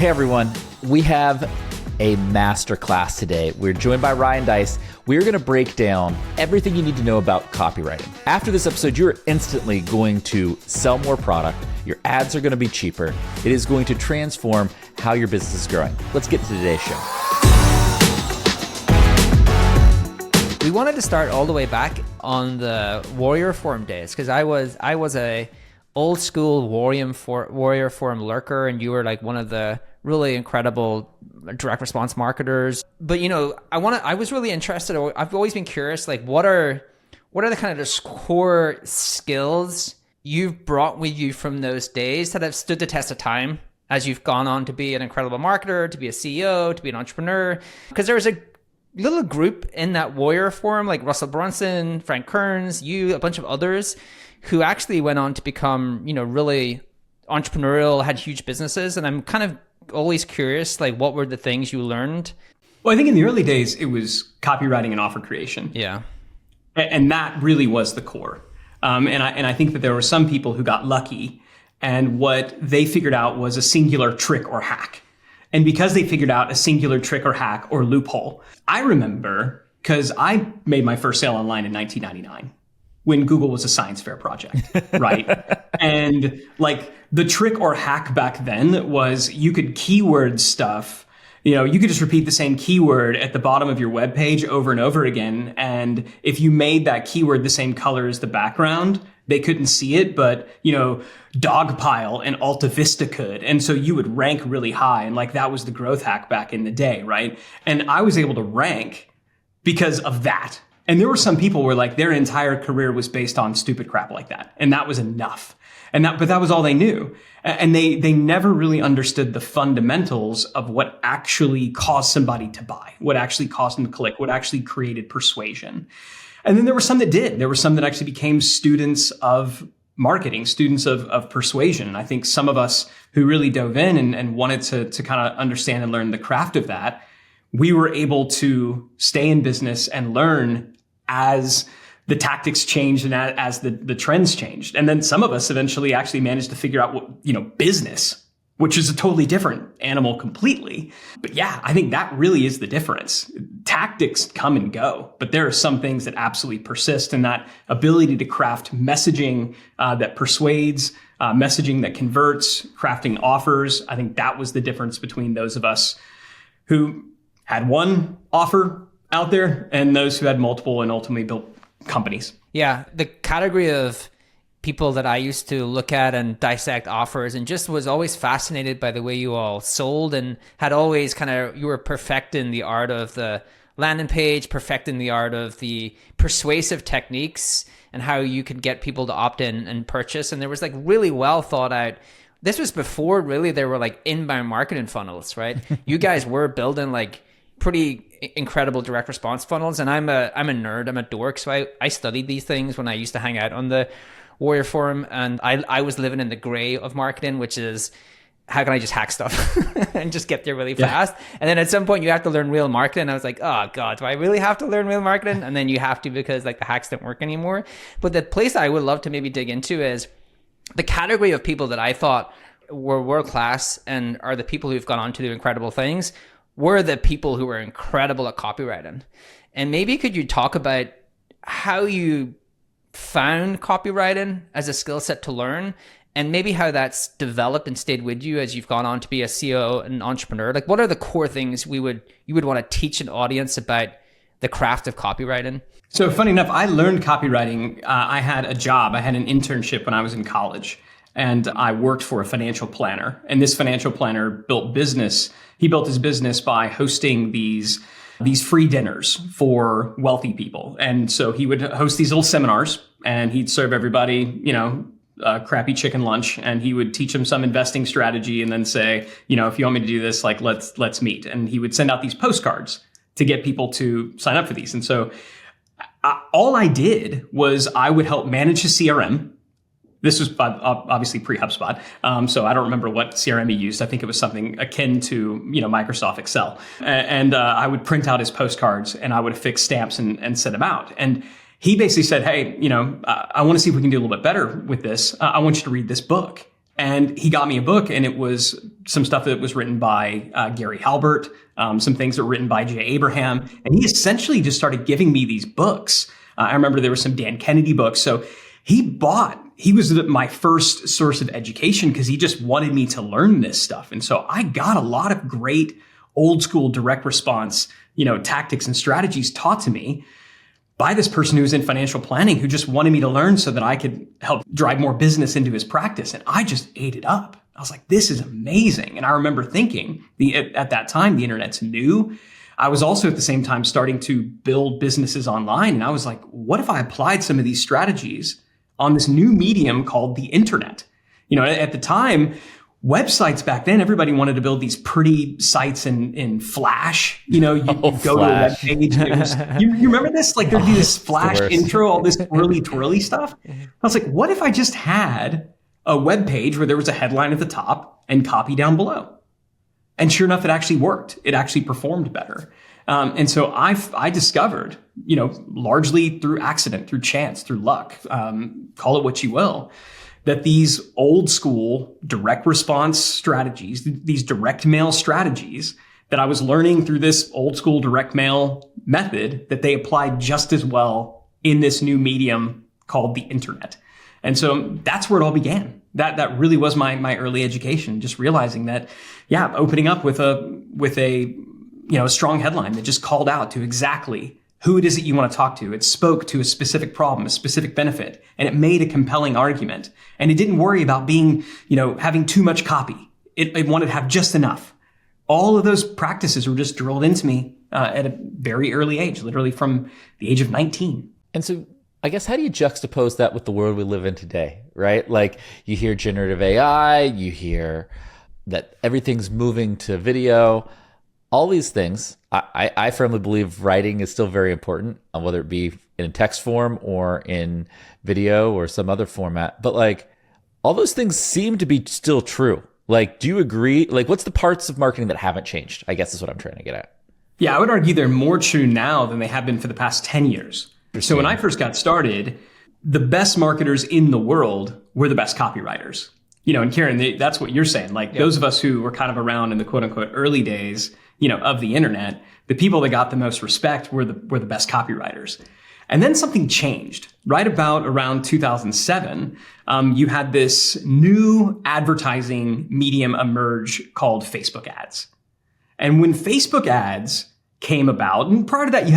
Hey everyone, we have a masterclass today. We're joined by Ryan Deiss. We're going to break down everything you need to know about copywriting. After this episode, you're instantly going to sell more product. Your ads are going to be cheaper. It is going to transform how your business is growing. Let's get to today's show. We wanted to start all the way back on the Warrior Forum days because I was a old school Warrior Forum lurker, and you were like one of the really incredible direct response marketers. But I was really interested. I've always been curious, like what are the kind of the core skills you've brought with you from those days that have stood the test of time as you've gone on to be an incredible marketer, to be a CEO, to be an entrepreneur? Because there was a little group in that Warrior Forum, like Russell Brunson, Frank Kearns, you, a bunch of others, who actually went on to become, really entrepreneurial, had huge businesses. And I'm kind of always curious, like, what were the things you learned? Well, I think in the early days, it was copywriting and offer creation. Yeah. And that really was the core. And I think that there were some people who got lucky, and what they figured out was a singular trick or hack. And because they figured out a singular trick or hack or loophole, I remember, because I made my first sale online in 1999 when Google was a science fair project, right? And like the trick or hack back then was you could keyword stuff. You could just repeat the same keyword at the bottom of your web page over and over again. And if you made that keyword the same color as the background, they couldn't see it, but, Dogpile and Alta Vista could. And so you would rank really high. And like that was the growth hack back in the day, right? And I was able to rank because of that. And there were some people where like their entire career was based on stupid crap like that. And that was enough. But that was all they knew. And they never really understood the fundamentals of what actually caused somebody to buy, what actually caused them to click, what actually created persuasion. And then there were some that did. There were some that actually became students of marketing, students of persuasion. And I think some of us who really dove in and wanted to kind of understand and learn the craft of that, we were able to stay in business and learn as the tactics changed and as the trends changed. And then some of us eventually actually managed to figure out what, business, which is a totally different animal completely. But yeah, I think that really is the difference. Tactics come and go, but there are some things that absolutely persist, and that ability to craft messaging that persuades, messaging that converts, crafting offers. I think that was the difference between those of us who had one offer out there and those who had multiple and ultimately built companies. Yeah. The category of people that I used to look at and dissect offers, and just was always fascinated by the way you all sold, and had always you were perfecting the art of the landing page, perfecting the art of the persuasive techniques and how you could get people to opt in and purchase. And there was like really well thought out. This was before really there were like inbound marketing funnels, right? You guys were building like pretty incredible direct response funnels. And I'm a nerd, I'm a dork. So I studied these things when I used to hang out on the Warrior Forum, and I was living in the gray of marketing, which is how can I just hack stuff and just get there really fast? And then at some point you have to learn real marketing. I was like, oh God, do I really have to learn real marketing? And then you have to, because like the hacks don't work anymore. But the place I would love to maybe dig into is the category of people that I thought were world-class and are the people who've gone on to do incredible things were the people who were incredible at copywriting. And maybe could you talk about how you found copywriting as a skill set to learn, and maybe how that's developed and stayed with you as you've gone on to be a CEO and entrepreneur? Like, what are the core things you would want to teach an audience about the craft of copywriting? So funny enough, I learned copywriting. I had a job. I had an internship when I was in college, and I worked for a financial planner. And this financial planner built business. He built his business by hosting these free dinners for wealthy people. And so he would host these little seminars, and he'd serve everybody, a crappy chicken lunch, and he would teach them some investing strategy and then say, if you want me to do this, like, let's meet. And he would send out these postcards to get people to sign up for these. And so all I did was I would help manage his CRM. This was obviously pre-HubSpot, so I don't remember what CRM he used. I think it was something akin to Microsoft Excel. And I would print out his postcards, and I would affix stamps and send them out. And he basically said, hey, I want to see if we can do a little bit better with this. I want you to read this book. And he got me a book, and it was some stuff that was written by Gary Halbert, some things that were written by Jay Abraham. And he essentially just started giving me these books. I remember there were some Dan Kennedy books. So he was my first source of education because he just wanted me to learn this stuff. And so I got a lot of great old school direct response, tactics and strategies taught to me by this person who was in financial planning who just wanted me to learn so that I could help drive more business into his practice. And I just ate it up. I was like, this is amazing. And I remember thinking at that time, the internet's new. I was also at the same time starting to build businesses online. And I was like, what if I applied some of these strategies on this new medium called the internet? At the time, websites back then, everybody wanted to build these pretty sites in Flash. You go Flash. to a web page. And it was, you remember this? Like there'd be this Flash intro, all this twirly stuff. I was like, what if I just had a web page where there was a headline at the top and copy down below? And sure enough, it actually worked. It actually performed better. And so I discovered, largely through accident, through chance, through luck, call it what you will, that these old school direct response strategies, these direct mail strategies that I was learning through this old school direct mail method, that they applied just as well in this new medium called the internet. And so that's where it all began. That really was my early education, just realizing that, opening up with a strong headline that just called out to exactly who it is that you want to talk to. It spoke to a specific problem, a specific benefit, and it made a compelling argument. And it didn't worry about being, having too much copy. It wanted to have just enough. All of those practices were just drilled into me at a very early age, literally from the age of 19. And so I guess, how do you juxtapose that with the world we live in today, right? Like you hear generative AI, you hear that everything's moving to video, all these things. I firmly believe writing is still very important, whether it be in text form or in video or some other format. But like all those things seem to be still true. Like, do you agree? Like, what's the parts of marketing that haven't changed? I guess is what I'm trying to get at. Yeah, I would argue they're more true now than they have been for the past 10 years. So when I first got started, the best marketers in the world were the best copywriters. And Kieran, that's what you're saying. Like those of us who were kind of around in the quote unquote early days, of the internet, the people that got the most respect were the best copywriters. And then something changed right around 2007. You had this new advertising medium emerge called Facebook ads. And when Facebook ads came about, and prior to that,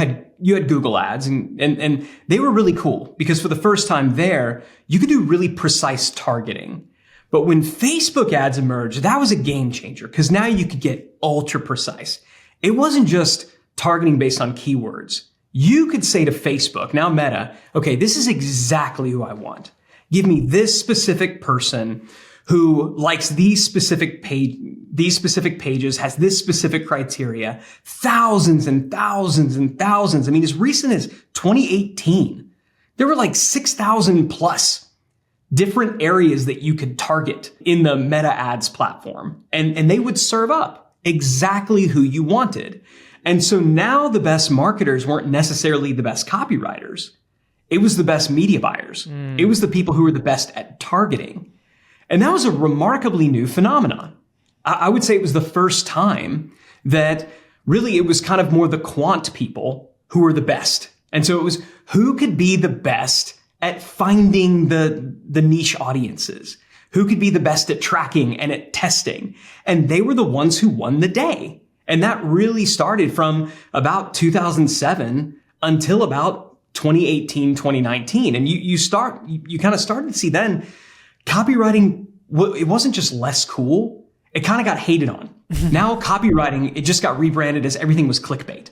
you had Google ads and they were really cool because for the first time there, you could do really precise targeting. But when Facebook ads emerged, that was a game changer because now you could get ultra precise. It wasn't just targeting based on keywords. You could say to Facebook, now Meta, okay, this is exactly who I want. Give me this specific person who likes these specific pages, has this specific criteria, thousands and thousands and thousands. I mean, as recent as 2018, there were like 6,000 plus different areas that you could target in the Meta ads platform. And they would serve up exactly who you wanted. And so now the best marketers weren't necessarily the best copywriters. It was the best media buyers. It was the people who were the best at targeting. And that was a remarkably new phenomenon. I would say it was the first time that really it was kind of more the quant people who were the best. And so it was who could be the best at finding the niche audiences, who could be the best at tracking and at testing. And they were the ones who won the day. And that really started from about 2007 until about 2018, 2019. And you kind of started to see then copywriting, it wasn't just less cool. It kind of got hated on. Now copywriting, it just got rebranded as everything was clickbait.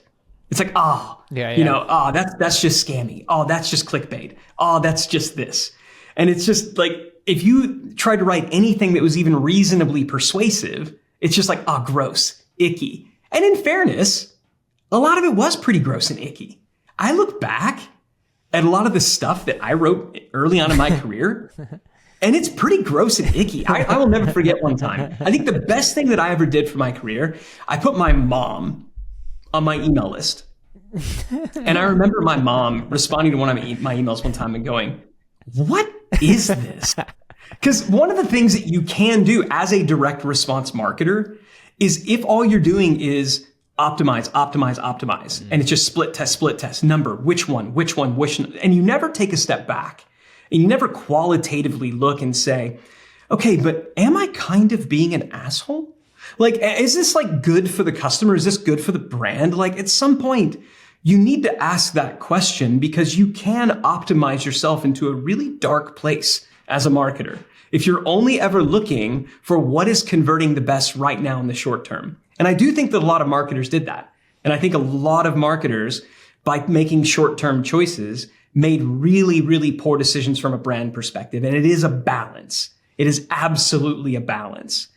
It's like, that's just scammy. Oh, that's just clickbait. Oh, that's just this. And it's just like, if you tried to write anything that was even reasonably persuasive, it's just like, gross, icky. And in fairness, a lot of it was pretty gross and icky. I look back at a lot of the stuff that I wrote early on in my career, and it's pretty gross and icky. I will never forget one time. I think the best thing that I ever did for my career, I put my mom on my email list. And I remember my mom responding to one of my emails one time and going, "What is this?" Because one of the things that you can do as a direct response marketer is if all you're doing is optimize, and it's just split test, number, which one, and you never take a step back and you never qualitatively look and say, okay, but am I kind of being an asshole? Like, is this like good for the customer? Is this good for the brand? Like at some point you need to ask that question because you can optimize yourself into a really dark place as a marketer. If you're only ever looking for what is converting the best right now in the short term. And I do think that a lot of marketers did that. And I think a lot of marketers, by making short-term choices, made really, really poor decisions from a brand perspective. And it is a balance. It is absolutely a balance.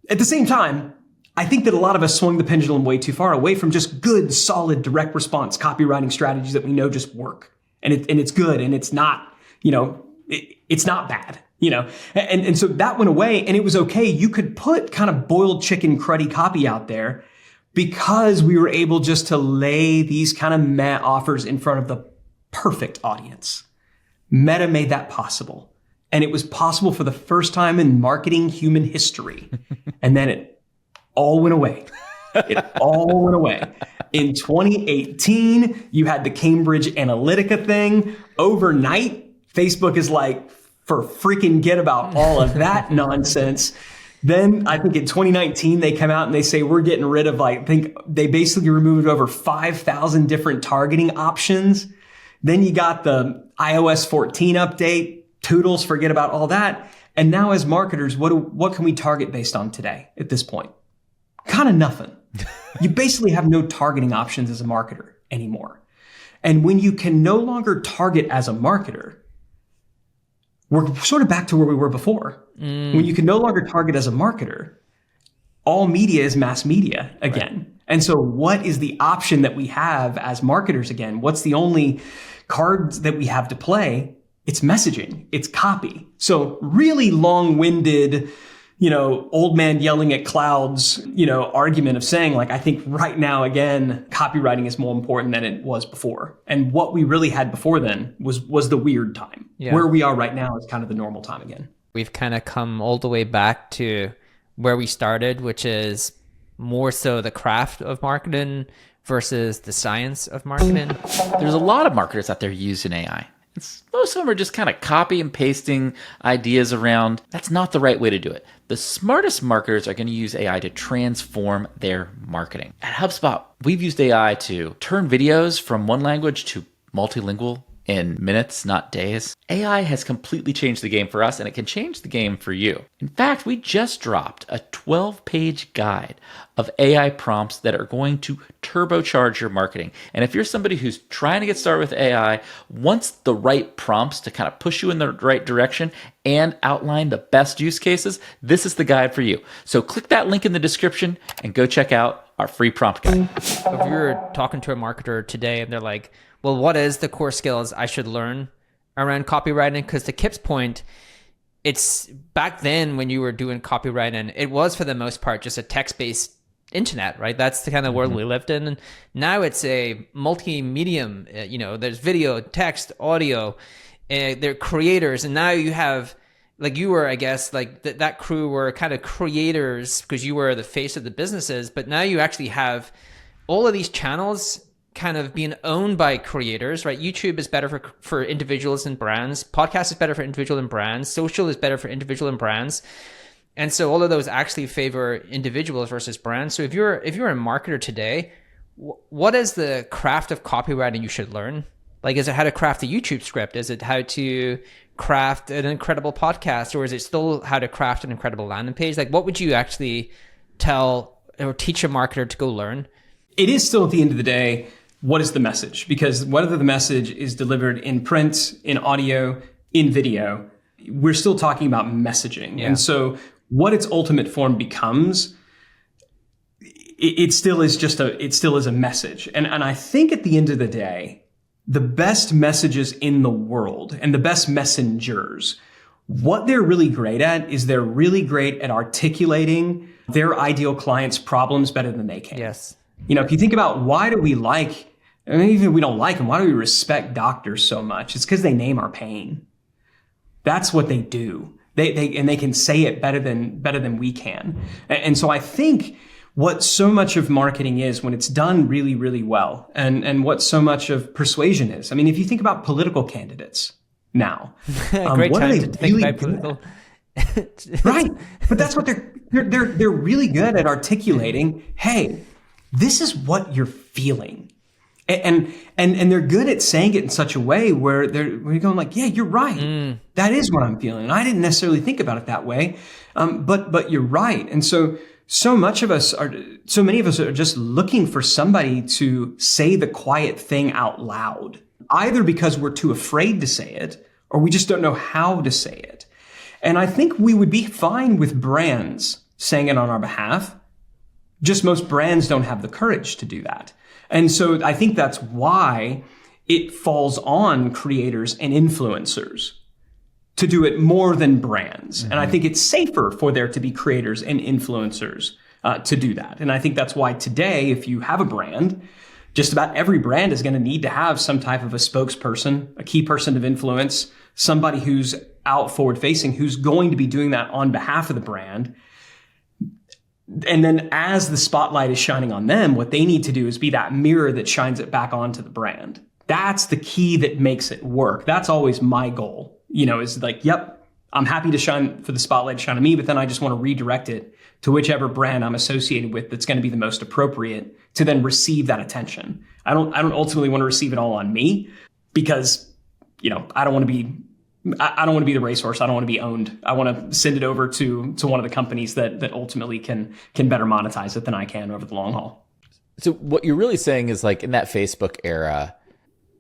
At the same time, I think that a lot of us swung the pendulum way too far away from just good, solid, direct response copywriting strategies that we know just work. And it's good and it's not, it's not bad. And so that went away and it was okay. You could put kind of boiled chicken cruddy copy out there because we were able just to lay these kind of meh offers in front of the perfect audience. Meta made that possible. And it was possible for the first time in marketing human history. And then it all went away. It all went away. In 2018, you had the Cambridge Analytica thing. Overnight, Facebook is like, for freaking get about all of that nonsense. Then I think in 2019, they come out and they say, we're getting rid of I think they basically removed over 5,000 different targeting options. Then you got the iOS 14 update, toodles, forget about all that. And now as marketers, what can we target based on today at this point? Kind of nothing. You basically have no targeting options as a marketer anymore. And when you can no longer target as a marketer, we're sort of back to where we were before. When you can no longer target as a marketer, all media is mass media again. Right. And so what is the option that we have as marketers again? What's the only cards that we have to play? It's messaging. It's copy. So really long-winded, old man yelling at clouds, argument of saying like, I think right now, again, copywriting is more important than it was before. And what we really had before then was the weird time. Yeah. Where we are right now is kind of the normal time again. We've kind of come all the way back to where we started, which is more so the craft of marketing versus the science of marketing. There's a lot of marketers out there using AI. Most of them are just kind of copy and pasting ideas around. That's not the right way to do it. The smartest marketers are going to use AI to transform their marketing. At HubSpot, we've used AI to turn videos from one language to multilingual in minutes, not days. AI has completely changed the game for us, and it can change the game for you. In fact, we just dropped a 12-page guide of AI prompts that are going to turbocharge your marketing. And if you're somebody who's trying to get started with AI, wants the right prompts to kind of push you in the right direction and outline the best use cases, this is the guide for you. So click that link in the description and go check out our free prompt guide. If you're talking to a marketer today and they're like, well, what is the core skills I should learn around copywriting? Because to Kip's point, it's back then when you were doing copywriting, it was for the most part just a text-based internet, right? That's the kind of world we lived in. And now it's a multi-medium, there's video, text, audio, they're creators. And now you have, like you were, I guess, like that crew were kind of creators because you were the face of the businesses. But now you actually have all of these channels kind of being owned by creators, right? YouTube is better for individuals and brands. Podcast is better for individual and brands. Social is better for individual and brands. And so all of those actually favor individuals versus brands. So if you're a marketer today, what is the craft of copywriting you should learn? Like, is it how to craft a YouTube script? Is it how to craft an incredible podcast? Or is it still how to craft an incredible landing page? Like, what would you actually tell or teach a marketer to go learn? It is still, at the end of the day, what is the message? Because whether the message is delivered in print, in audio, in video, we're still talking about messaging. Yeah. And so what its ultimate form becomes, it still is a message. And I think at the end of the day, the best messages in the world and the best messengers, what they're really great at is they're really great at articulating their ideal client's problems better than they can. Yes. If you think about why do we like, even if we don't like them, why do we respect doctors so much? It's because they name our pain. That's what they do. They can say it better than we can. And so I think what so much of marketing is when it's done really, really well, and what so much of persuasion is. I mean, if you think about political candidates now, great what time are they to think really about political. right? But that's what they're really good at articulating. Hey, this is what you're feeling. And they're good at saying it in such a way where we're going like, yeah, you're right. That is what I'm feeling. And I didn't necessarily think about it that way. But you're right. And so many of us are just looking for somebody to say the quiet thing out loud, either because we're too afraid to say it or we just don't know how to say it. And I think we would be fine with brands saying it on our behalf. Just most brands don't have the courage to do that. And so I think that's why it falls on creators and influencers to do it more than brands. And I think it's safer for there to be creators and influencers to do that. And I think that's why today, if you have a brand, just about every brand is going to need to have some type of a spokesperson, a key person of influence, somebody who's out forward facing, who's going to be doing that on behalf of the brand. And then as the spotlight is shining on them, what they need to do is be that mirror that shines it back onto the brand. That's the key that makes it work. That's always my goal, is like, yep, I'm happy to shine for the spotlight to shine on me, but then I just want to redirect it to whichever brand I'm associated with that's going to be the most appropriate to then receive that attention. I don't ultimately want to receive it all on me because, I don't want to be the racehorse. I don't want to be owned. I want to send it over to one of the companies that ultimately can better monetize it than I can over the long haul. So what you're really saying is, like, in that Facebook era,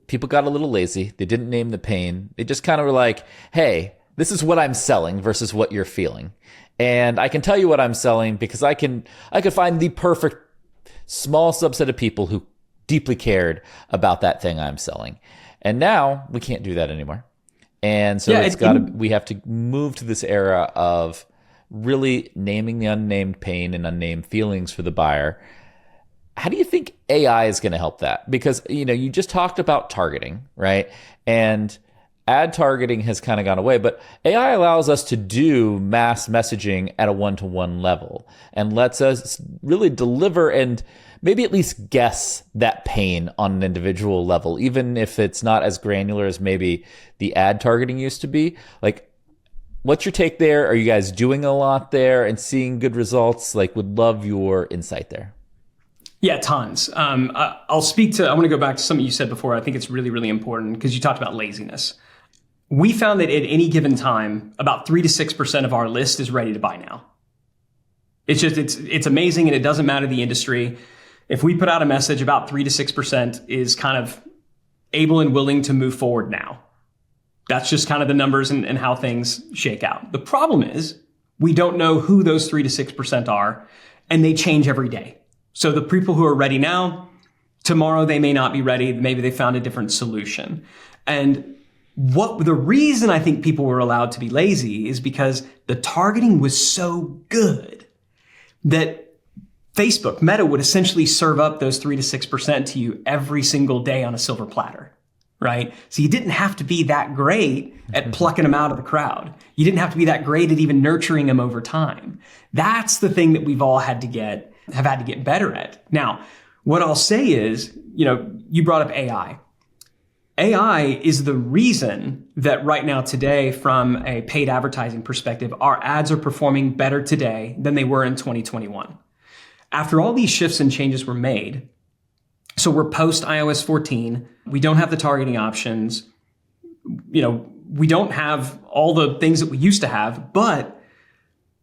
people got a little lazy. They didn't name the pain. They just kind of were like, hey, this is what I'm selling versus what you're feeling. And I can tell you what I'm selling because I could find the perfect small subset of people who deeply cared about that thing I'm selling. And now we can't do that anymore. And so we have to move to this era of really naming the unnamed pain and unnamed feelings for the buyer. How do you think AI is going to help that? Because, you just talked about targeting, right? And ad targeting has kind of gone away, but AI allows us to do mass messaging at a one-to-one level and lets us really deliver and maybe at least guess that pain on an individual level, even if it's not as granular as maybe the ad targeting used to be. Like, what's your take there? Are you guys doing a lot there and seeing good results? Like, would love your insight there. Yeah, tons. I want to go back to something you said before. I think it's really, really important because you talked about laziness. We found that at any given time, about 3 to 6% of our list is ready to buy now. It's amazing, and it doesn't matter the industry. If we put out a message, about 3 to 6% is kind of able and willing to move forward now. That's just kind of the numbers and how things shake out. The problem is we don't know who those 3 to 6% are, and they change every day. So the people who are ready now, tomorrow they may not be ready. Maybe they found a different solution. And the reason I think people were allowed to be lazy is because the targeting was so good that Facebook, Meta, would essentially serve up those 3 to 6% to you every single day on a silver platter, right? So you didn't have to be that great at plucking them out of the crowd. You didn't have to be that great at even nurturing them over time. That's the thing that we've all have had to get better at. Now, what I'll say is, you brought up AI. AI is the reason that right now today, from a paid advertising perspective, our ads are performing better today than they were in 2021. After all these shifts and changes were made, so we're post iOS 14, we don't have the targeting options, we don't have all the things that we used to have, but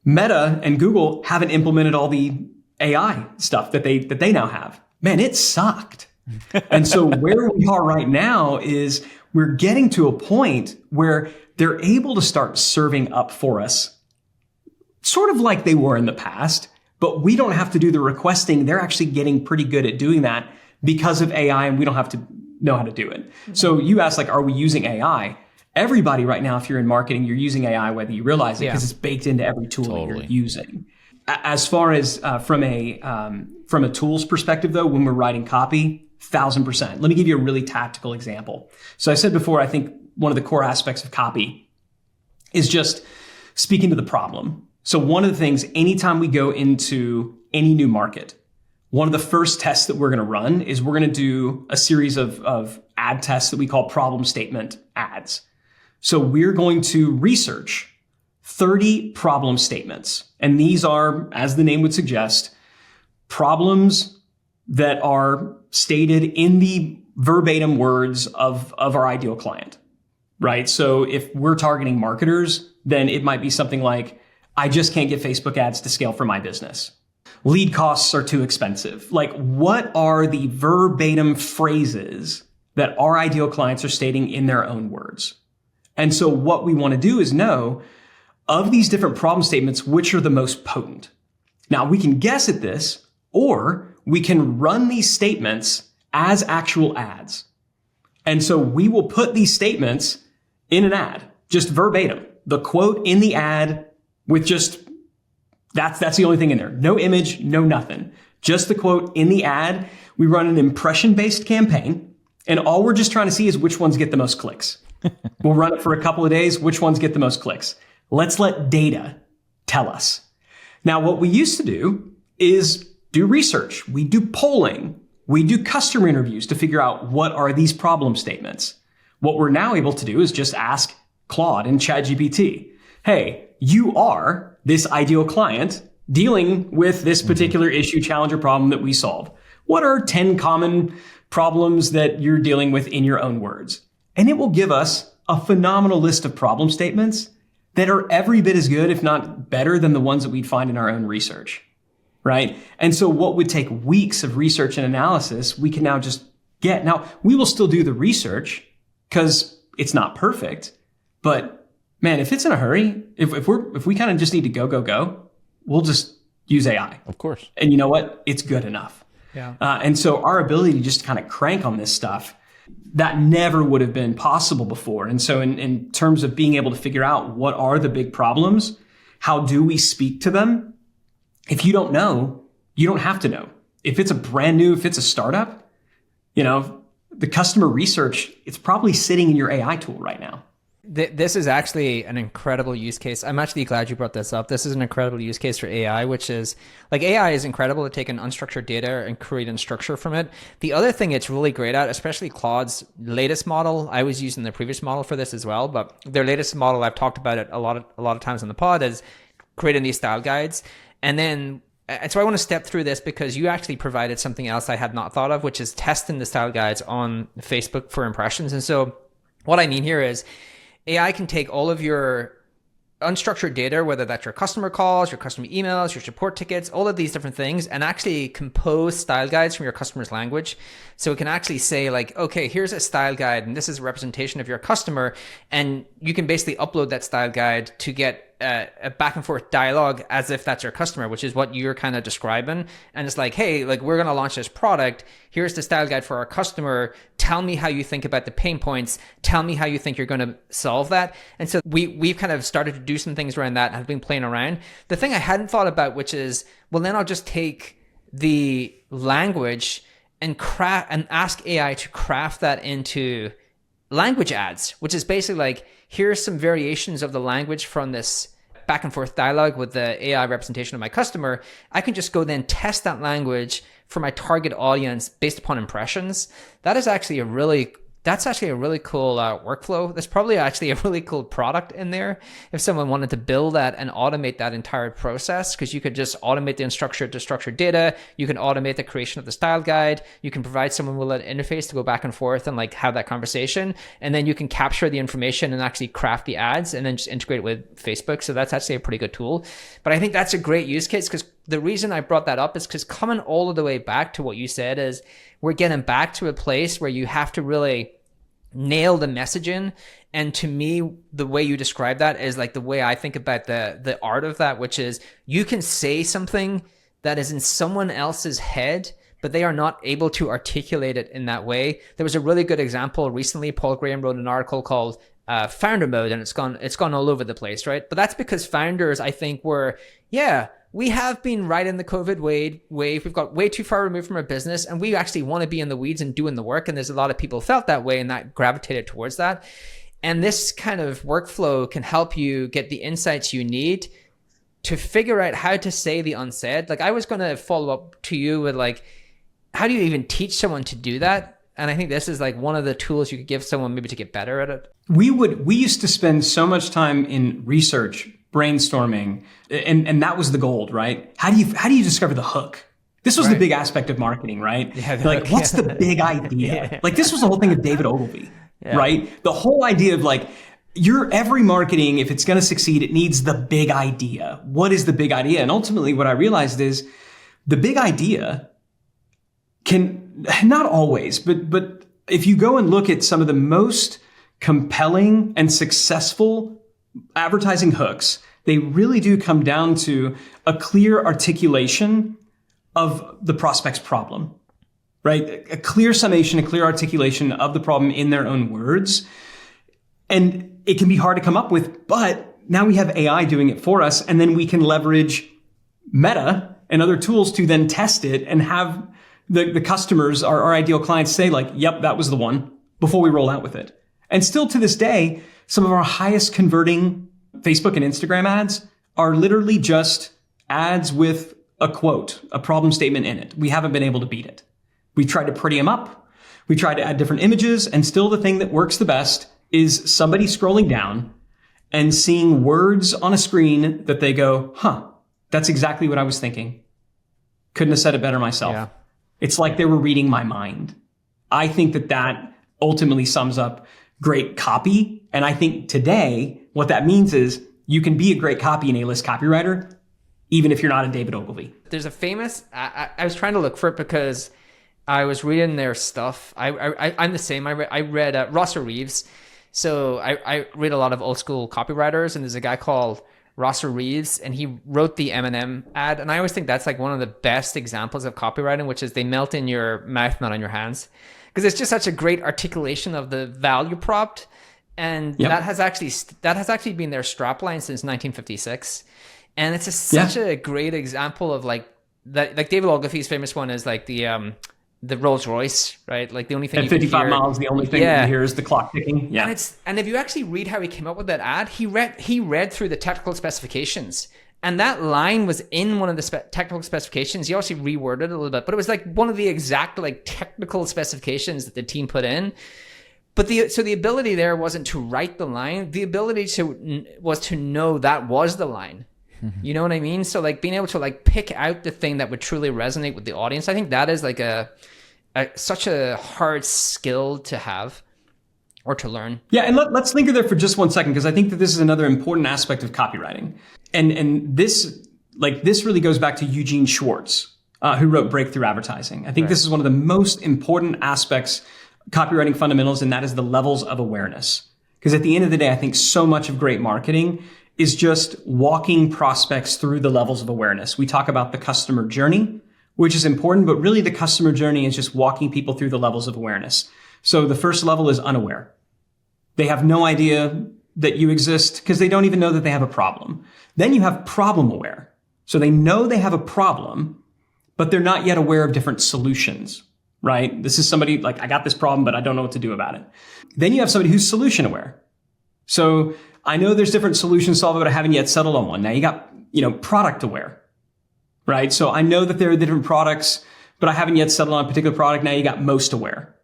Meta and Google haven't implemented all the AI stuff that they now have. Man, it sucked. And so where we are right now is we're getting to a point where they're able to start serving up for us, sort of like they were in the past, but we don't have to do the requesting. They're actually getting pretty good at doing that because of AI, and we don't have to know how to do it. So you asked, like, are we using AI? Everybody right now, if you're in marketing, you're using AI, whether you realize it, because it's baked into every tool that you're using. As far as from a tools perspective, though, when we're writing copy, 1,000%. Let me give you a really tactical example. So I said before, I think one of the core aspects of copy is, you know, you brought up AI. AI is the reason that right now today, from a paid advertising perspective, our ads are performing better today than they were in 2021. After all these shifts and changes were made, so we're post iOS 14, we don't have the targeting options, we don't have all the things that we used to have, but Meta and Google haven't implemented all the AI stuff that they now have. Man, it sucked. And so where we are right now is we're getting to a point where they're able to start serving up for us, sort of like they were in the past, but we don't have to do the requesting. They're actually getting pretty good at doing that because of AI, and we don't have to know how to do it. So you asked, like, are we using AI? Everybody right now, if you're in marketing, you're using AI, whether you realize it, because it's baked into every tool that you're using. As far as from a tools perspective, though, when we're writing copy, 1,000%. Let me give you a really tactical example. is just speaking to the problem. So one of the things, anytime we go into any new market, one of the first tests that we're going to run is we're going to do a series of ad tests that we call problem statement ads. So we're going to research 30 problem statements. And these are, as the name would suggest, problems that are stated in the verbatim words of our ideal client, right? So if we're targeting marketers, then it might be something like, I just can't get Facebook ads to scale for my business. Lead costs are too expensive. Like, what are the verbatim phrases that our ideal clients are stating in their own words? And so what we want to do is know, of these different problem statements, which are the most potent. Now, we can guess at this, or we can run these statements as actual ads. And so we will put these statements in an ad, just verbatim. The quote in the ad with just, that's the only thing in there. No image, no nothing. Just the quote in the ad. We run an impression-based campaign, and all we're just trying to see is which ones get the most clicks. We'll run it for a couple of days. Which ones get the most clicks? Let's let data tell us. Now, what we used to do is do research. We do polling. We do customer interviews to figure out what are these problem statements. What we're now able to do is just ask Claude and ChatGPT, hey, you are this ideal client dealing with this particular issue, challenge, or problem that we solve. What are 10 common problems that you're dealing with in your own words? And it will give us a phenomenal list of problem statements that are every bit as good, if not better, than the ones that we'd find in our own research, right? And so what would take weeks of research and analysis, we can now just get. Now, we will still do the research because it's not perfect, but man, if it's in a hurry, if we kind of just need to go, we'll just use AI. Of course. And you know what? It's good enough. Yeah. And so our ability to just kind of crank on this stuff, that never would have been possible before. And so in terms of being able to figure out what are the big problems, how do we speak to them? If you don't know, you don't have to know. If it's a startup, the customer research, it's probably sitting in your AI tool right now. This is actually an incredible use case. I'm actually glad you brought this up. This is an incredible use case for AI, which is like AI is incredible to take an unstructured data and create a structure from it. The other thing it's really great at, especially Claude's latest model, I was using the previous model for this as well, but their latest model, I've talked about it a lot of times on the pod, is creating these style guides. And so I want to step through this because you actually provided something else I had not thought of, which is testing the style guides on Facebook for impressions. And so what I mean here is AI can take all of your unstructured data, whether that's your customer calls, your customer emails, your support tickets, all of these different things, and actually compose style guides from your customer's language. So it can actually say like, okay, here's a style guide, and this is a representation of your customer. And you can basically upload that style guide to get a back and forth dialogue as if that's your customer, which is what you're kind of describing. And it's like, hey, like we're going to launch this product. Here's the style guide for our customer. Tell me how you think about the pain points. Tell me how you think you're going to solve that. And so we've kind of started to do some things around that and have been playing around. The thing I hadn't thought about, which is, well, then I'll just take the language and ask AI to craft that into language ads, which is basically like, here's some variations of the language from this back and forth dialogue with the AI representation of my customer. I can just go then test that language for my target audience based upon impressions. That's actually a really cool workflow. There's probably actually a really cool product in there if someone wanted to build that and automate that entire process, because you could just automate the unstructured to structured data. You can automate the creation of the style guide. You can provide someone with an interface to go back and forth and like have that conversation. And then you can capture the information and actually craft the ads and then just integrate it with Facebook. So that's actually a pretty good tool. But I think that's a great use case, because the reason I brought that up is because coming all of the way back to what you said is we're getting back to a place where you have to really nail the messaging. And to me, the way you describe that is like the way I think about the art of that, which is you can say something that is in someone else's head, but they are not able to articulate it in that way. There was a really good example recently. Paul Graham wrote an article called Founder Mode, and it's gone all over the place, right? But that's because founders, I think, we have been right in the COVID wave. We've got way too far removed from our business, and we actually want to be in the weeds and doing the work. And there's a lot of people felt that way and that gravitated towards that. And this kind of workflow can help you get the insights you need to figure out how to say the unsaid. Like I was going to follow up to you with like, how do you even teach someone to do that? And I think this is like one of the tools you could give someone maybe to get better at it. We used to spend so much time in research, brainstorming, and that was the gold, right? How do you discover the hook? This was the big aspect of marketing, right? Yeah, like, what's the big idea? Like this was the whole thing of David Ogilvy, right? The whole idea of like, every marketing, if it's going to succeed, it needs the big idea. What is the big idea? And ultimately what I realized is the big idea can, not always, but if you go and look at some of the most compelling and successful advertising hooks, they really do come down to a clear articulation of the prospect's problem, right? A clear summation, a clear articulation of the problem in their own words. And it can be hard to come up with, but now we have AI doing it for us. And then we can leverage Meta and other tools to then test it and have the customers, our ideal clients say like, yep, that was the one before we roll out with it. And still to this day, some of our highest converting Facebook and Instagram ads are literally just ads with a quote, a problem statement in it. We haven't been able to beat it. We tried to pretty them up. We tried to add different images, and still the thing that works the best is somebody scrolling down and seeing words on a screen that they go, huh, that's exactly what I was thinking. Couldn't have said it better myself. Yeah. It's like they were reading my mind. I think that ultimately sums up great copy. And I think today, what that means is you can be a great copy and A-list copywriter, even if you're not a David Ogilvy. There's a famous, I was trying to look for it because I was reading their stuff. I'm the same. I read Rosser Reeves. So I read a lot of old school copywriters, and there's a guy called Rosser Reeves, and he wrote the M&M ad. And I always think that's like one of the best examples of copywriting, which is they melt in your mouth, not on your hands. Because it's just such a great articulation of the value prop. And that has actually been their strapline since 1956. And it's such a great example of like that. Like David Ogilvy's famous one is like the Rolls Royce, right? Like the only thing at 55 miles, the only thing you hear is the clock ticking. Yeah, and if you actually read how he came up with that ad, he read through the technical specifications, and that line was in one of the technical specifications. He also reworded it a little bit, but it was like one of the exact like technical specifications that the team put in. But the ability there wasn't to write the line. The ability was to know that was the line. Mm-hmm. You know what I mean? So like being able to like pick out the thing that would truly resonate with the audience. I think that is like such a hard skill to have or to learn. Yeah, and let's linger there for just 1 second, because I think that this is another important aspect of copywriting. And this really goes back to Eugene Schwartz, who wrote Breakthrough Advertising. I think this is one of the most important aspects, copywriting fundamentals, and that is the levels of awareness. Because at the end of the day, I think so much of great marketing is just walking prospects through the levels of awareness. We talk about the customer journey, which is important, but really the customer journey is just walking people through the levels of awareness. So the first level is unaware. They have no idea that you exist because they don't even know that they have a problem. Then you have problem aware. So they know they have a problem, but they're not yet aware of different solutions, right? This is somebody like, I got this problem, but I don't know what to do about it. Then you have somebody who's solution aware. So I know there's different solutions solved, but I haven't yet settled on one. Now you got, product aware, right? So I know that there are different products, but I haven't yet settled on a particular product. Now you got most aware.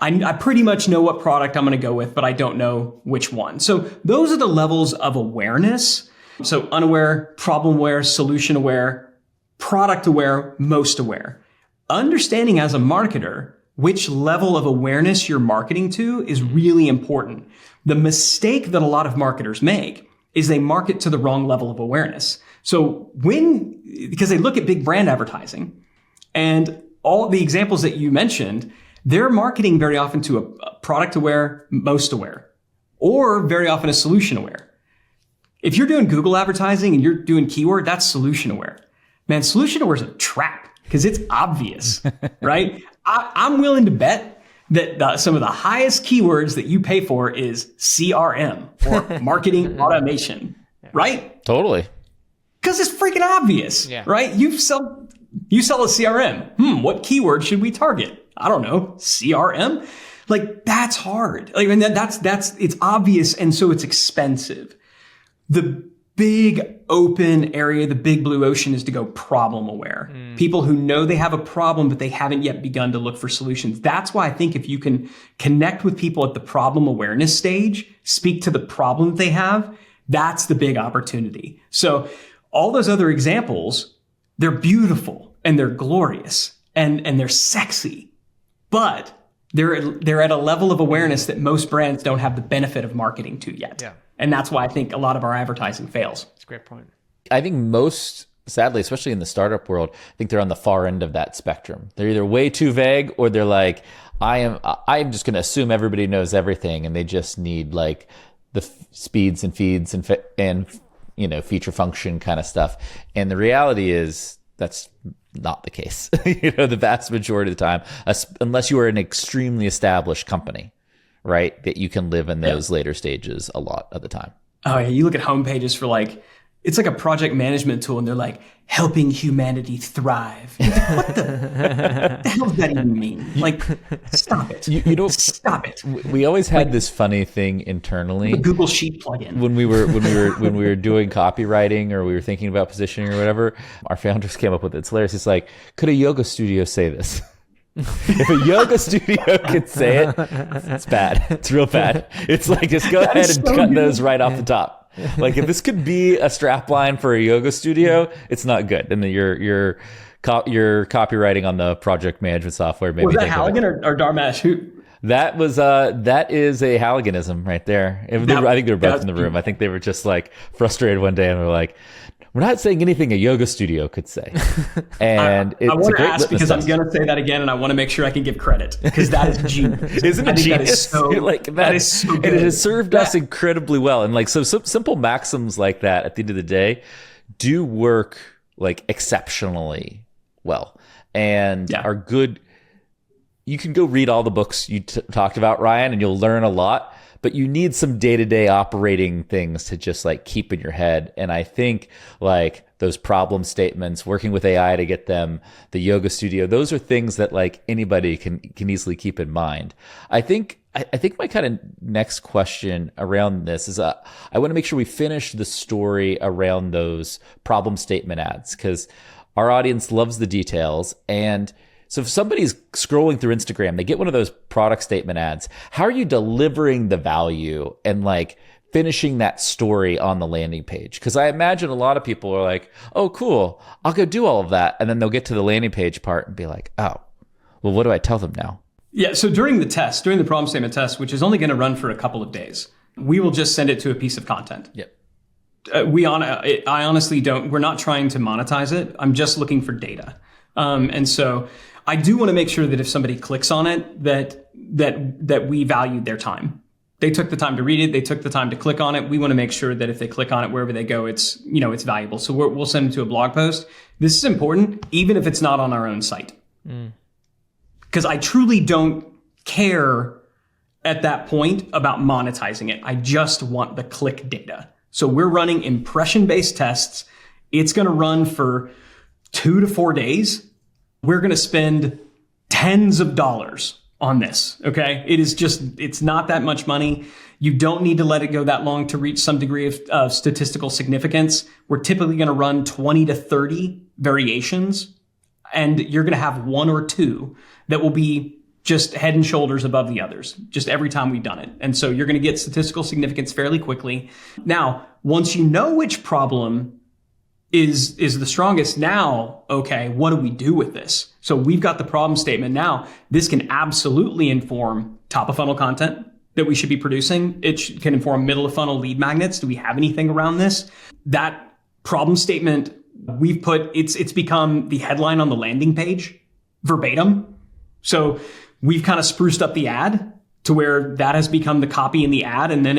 I pretty much know what product I'm going to go with, but I don't know which one. So those are the levels of awareness. So unaware, problem aware, solution aware, product aware, most aware. Understanding as a marketer which level of awareness you're marketing to is really important. The mistake that a lot of marketers make is they market to the wrong level of awareness. So because they look at big brand advertising and all the examples that you mentioned, they're marketing very often to a product aware, most aware, or very often a solution aware. If you're doing Google advertising and you're doing keyword, that's solution aware. Man, solution aware is a trap because it's obvious, right? I'm willing to bet that some of the highest keywords that you pay for is CRM or marketing automation, right? Totally. Because it's freaking obvious, right? You sell a CRM. What keyword should we target? I don't know, CRM. Like that's hard. Like, I mean, that's, it's obvious. And so it's expensive. The big open area, the big blue ocean is to go problem aware. People who know they have a problem, but they haven't yet begun to look for solutions. That's why I think if you can connect with people at the problem awareness stage, speak to the problem that they have, that's the big opportunity. So all those other examples, they're beautiful and they're glorious and they're sexy, but they're at a level of awareness that most brands don't have the benefit of marketing to yet. Yeah. And that's why I think a lot of our advertising fails. That's a great point. I think most, sadly, especially in the startup world, I think they're on the far end of that spectrum. They're either way too vague or they're like, I'm just going to assume everybody knows everything, and they just need like the speeds and feeds and feature function kind of stuff. And the reality is that's not the case. The vast majority of the time, unless you are an extremely established company, right, that you can live in those later stages a lot of the time. Oh yeah, you look at homepages for like, it's like a project management tool, and they're like, helping humanity thrive. What the hell does that even mean? Like, stop it. Stop it. We always had this funny thing internally. The Google Sheet plugin. When we were doing copywriting, or we were thinking about positioning or whatever, our founders came up with it. It's hilarious. It's like, could a yoga studio say this? If a yoga studio could say it, it's bad. It's real bad. It's like, just go ahead and cut those right off the top. Like, if this could be a strap line for a yoga studio, it's not good. And then your copywriting on the project management software. Maybe was that Halligan or Dharmesh? Who? That is a Halliganism right there. I think they were both in the room. I think they were just like frustrated one day and were like, we're not saying anything a yoga studio could say. And I want to ask, because I'm going to say that again, and I want to make sure I can give credit, because that is genius. Isn't it genius? That is so good. And it has served us incredibly well. And like, so simple maxims like that at the end of the day do work like exceptionally well and are good. You can go read all the books you talked about, Ryan, and you'll learn a lot. But you need some day-to-day operating things to just like keep in your head. And I think like those problem statements, working with AI to get them, the yoga studio, those are things that like anybody can easily keep in mind. I think my kind of next question around this is I want to make sure we finish the story around those problem statement ads, because our audience loves the details. And so if somebody's scrolling through Instagram, they get one of those product statement ads. How are you delivering the value and like finishing that story on the landing page? Because I imagine a lot of people are like, oh, cool, I'll go do all of that. And then they'll get to the landing page part and be like, oh, well, what do I tell them now? Yeah, so during the problem statement test, which is only going to run for a couple of days, we will just send it to a piece of content. Yep. I honestly don't, we're not trying to monetize it. I'm just looking for data. And so I do want to make sure that if somebody clicks on it, that we valued their time. They took the time to read it. They took the time to click on it. We want to make sure that if they click on it, wherever they go, it's valuable. So we'll send them to a blog post. This is important, even if it's not on our own site. Because I truly don't care at that point about monetizing it. I just want the click data. So we're running impression-based tests. It's going to run for 2 to 4 days. We're going to spend tens of dollars on this. Okay. It's not that much money. You don't need to let it go that long to reach some degree of statistical significance. We're typically going to run 20 to 30 variations, and you're going to have 1 or 2 that will be just head and shoulders above the others, just every time we've done it. And so you're going to get statistical significance fairly quickly. Now, once you know which problem is the strongest, now, okay, what do we do with this? So we've got the problem statement. Now, this can absolutely inform top of funnel content that we should be producing. It can inform middle of funnel lead magnets. Do we have anything around this? That problem statement we've put, it's become the headline on the landing page verbatim. So we've kind of spruced up the ad to where that has become the copy in the ad. And then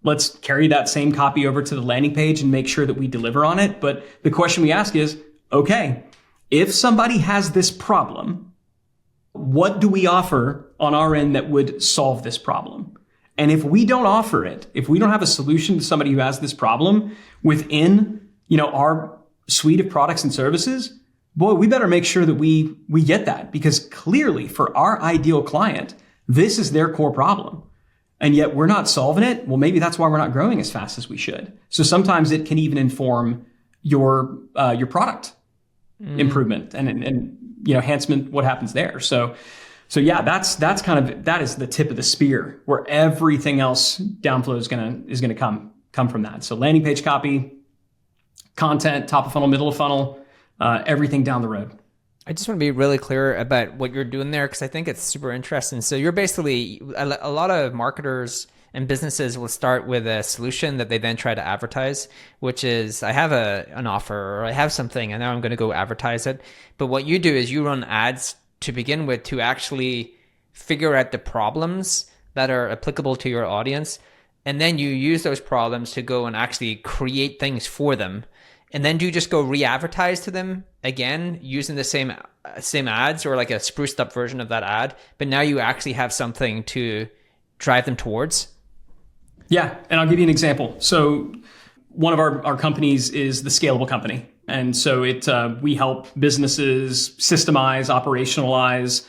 let's carry that same copy over to the landing page and make sure that we deliver on it. But the question we ask is, okay, if somebody has this problem, what do we offer on our end that would solve this problem? And if we don't offer it, if we don't have a solution to somebody who has this problem within, our suite of products and services, boy, we better make sure that we get that, because clearly for our ideal client, This is their core problem. And yet we're not solving it. Well, maybe that's why we're not growing as fast as we should. So sometimes it can even inform your product improvement and enhancement, what happens there. So yeah, that's that is the tip of the spear where everything else downflow is gonna come from that. So landing page copy, content, top of funnel, middle of funnel, everything down the road. I just want to be really clear about what you're doing there because I think it's super interesting. So you're basically, a lot of marketers and businesses will start with a solution that they then try to advertise, which is I have an offer or I have something and now I'm going to go advertise it. But what you do is you run ads to begin with to actually figure out the problems that are applicable to your audience. And then you use those problems to go and actually create things for them. And then do you just go re-advertise to them again using the same ads or like a spruced up version of that ad, but now you actually have something to drive them towards? Yeah, and I'll give you an example. So one of our companies is the Scalable Company. And so we help businesses systemize, operationalize,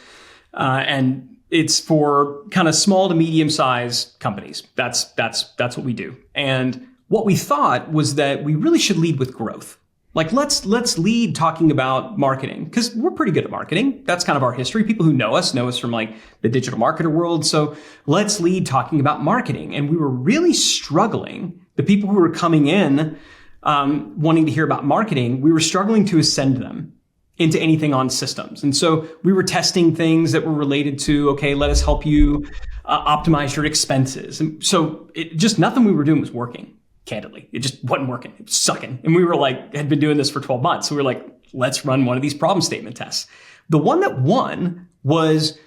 and it's for kind of small to medium-sized companies. That's what we do. And what we thought was that we really should lead with growth. Like let's lead talking about marketing because we're pretty good at marketing. That's kind of our history. People who know us from like the digital marketer world. So let's lead talking about marketing. And we were really struggling. The people who were coming in wanting to hear about marketing, we were struggling to ascend them into anything on systems. And so we were testing things that were related to, okay, let us help you optimize your expenses. And so nothing we were doing was working. Candidly, it just wasn't working. It was sucking. And we were had been doing this for 12 months. So we were like, let's run one of these problem statement tests. The one that won was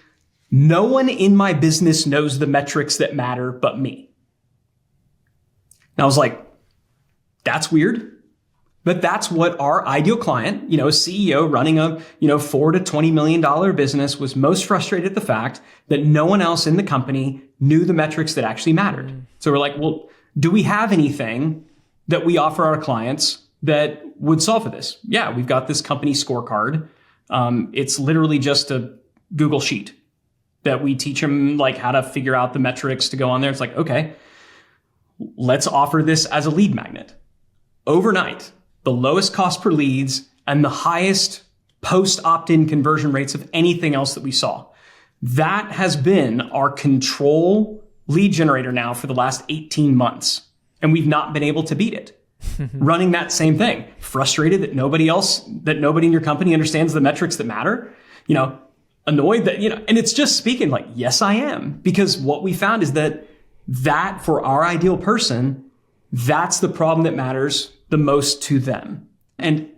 no one in my business knows the metrics that matter but me. And I was like, that's weird. But that's what our ideal client, a CEO running a, $4 to $20 million business was most frustrated at the fact that no one else in the company knew the metrics that actually mattered. So we're like, well, do we have anything that we offer our clients that would solve for this? Yeah, we've got this company scorecard. It's literally just a Google sheet that we teach them how to figure out the metrics to go on there. It's like, okay, let's offer this as a lead magnet. Overnight, the lowest cost per leads and the highest post opt-in conversion rates of anything else that we saw. That has been our control lead generator now for the last 18 months. And we've not been able to beat it. Running that same thing. Frustrated that nobody in your company understands the metrics that matter. Annoyed that, and it's just speaking yes, I am. Because what we found is that for our ideal person, that's the problem that matters the most to them. And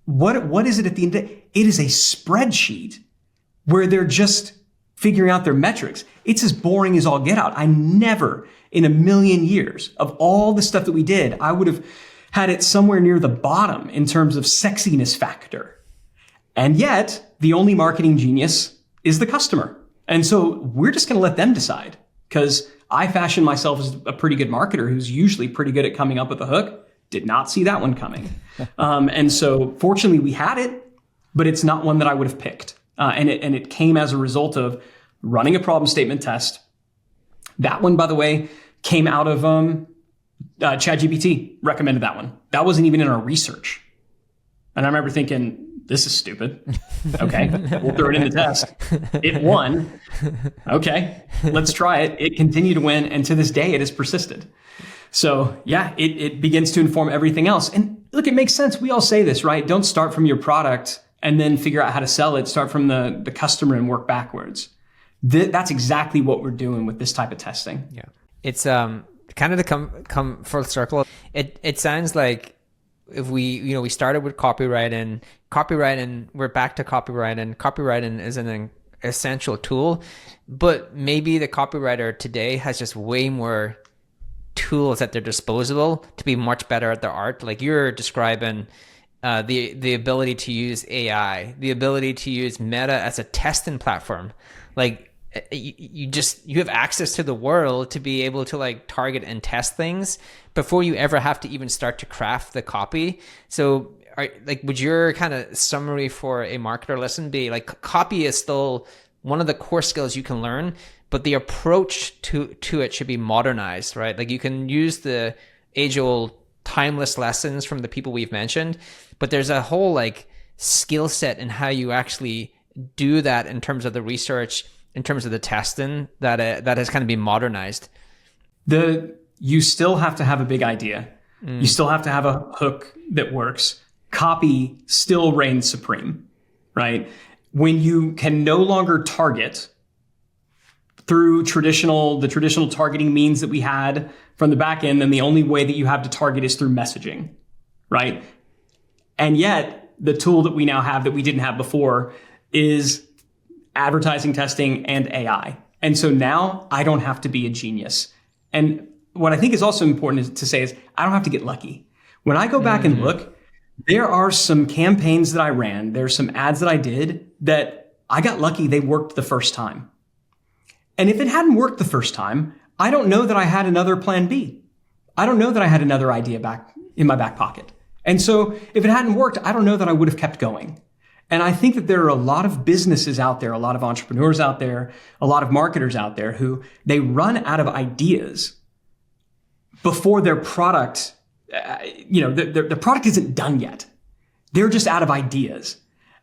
what is it at the end of the day? It is a spreadsheet where they're just figuring out their metrics. It's as boring as all get out. I never in a million years of all the stuff that we did, I would have had it somewhere near the bottom in terms of sexiness factor. And yet the only marketing genius is the customer. And so we're just going to let them decide because I fashion myself as a pretty good marketer who's usually pretty good at coming up with a hook. Did not see that one coming. And so fortunately we had it, but it's not one that I would have picked. And it came as a result of running a problem statement test. That one, by the way, came out of ChatGPT recommended that one. That wasn't even in our research. And I remember thinking, this is stupid. Okay, we'll throw it in the test. It won. Okay, let's try it. It continued to win. And to this day, it has persisted. So yeah, it begins to inform everything else. And look, it makes sense. We all say this, right? Don't start from your product and then figure out how to sell it. Start from the customer and work backwards. That's exactly what we're doing with this type of testing. Yeah. It's kind of to come full circle. It sounds like if we started with copywriting, we're back to copywriting. Copywriting is an essential tool, but maybe the copywriter today has just way more tools at their disposal to be much better at their art. Like you're describing the ability to use AI, the ability to use Meta as a testing platform. Like you have access to the world to be able to target and test things before you ever have to even start to craft the copy. So would your kind of summary for a marketer listen be copy is still one of the core skills you can learn, but the approach to it should be modernized, right? Like you can use the age-old timeless lessons from the people we've mentioned, but there's a whole like skill set in how you actually do that in terms of the research, in terms of the testing that has kind of been modernized. You still have to have a big idea. You still have to have a hook that works. Copy still reigns supreme, right? When you can no longer target through the traditional targeting means that we had from the back end, then the only way that you have to target is through messaging, right? And yet the tool that we now have that we didn't have before is advertising testing and AI. And so now I don't have to be a genius. And what I think is also important to say is I don't have to get lucky. When I go back and look, there are some campaigns that I ran, there's some ads that I did that I got lucky they worked the first time. And if it hadn't worked the first time, I don't know that I had another plan B. I don't know that I had another idea back in my back pocket. And so if it hadn't worked, I don't know that I would have kept going. And I think that there are a lot of businesses out there, a lot of entrepreneurs out there, a lot of marketers out there who they run out of ideas before their product, the product isn't done yet. They're just out of ideas.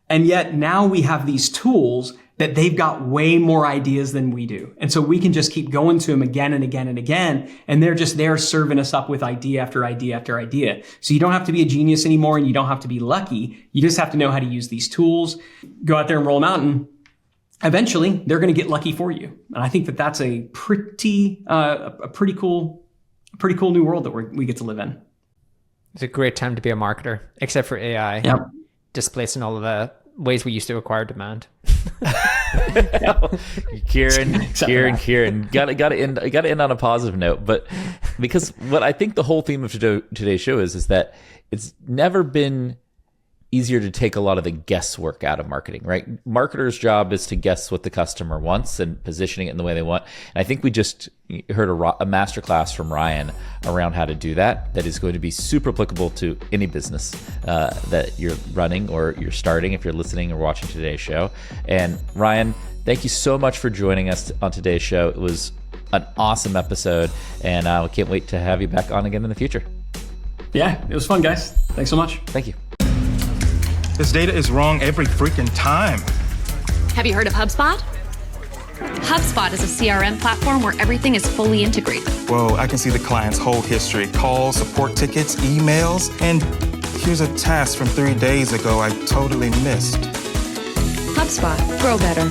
And yet now we have these tools that they've got way more ideas than we do. And so we can just keep going to them again and again and again. And they're just there serving us up with idea after idea after idea. So you don't have to be a genius anymore and you don't have to be lucky. You just have to know how to use these tools, go out there and roll them out, and eventually they're going to get lucky for you. And I think that that's a pretty cool new world that we get to live in. It's a great time to be a marketer, except for AI. Yep. Displacing all of the ways we used to acquire demand. Kieran, gotta end on a positive note. But because what I think the whole theme of today's show is that it's never been easier to take a lot of the guesswork out of marketing, right? Marketers' job is to guess what the customer wants and positioning it in the way they want. And I think we just heard a masterclass from Ryan around how to do that. That is going to be super applicable to any business that you're running or you're starting if you're listening or watching today's show. And Ryan, thank you so much for joining us on today's show. It was an awesome episode, and we can't wait to have you back on again in the future. Yeah, it was fun, guys. Thanks so much. Thank you. This data is wrong every freaking time. Have you heard of HubSpot? HubSpot is a CRM platform where everything is fully integrated. Whoa, I can see the client's whole history, calls, support tickets, emails, and here's a task from 3 days ago I totally missed. HubSpot. Grow better.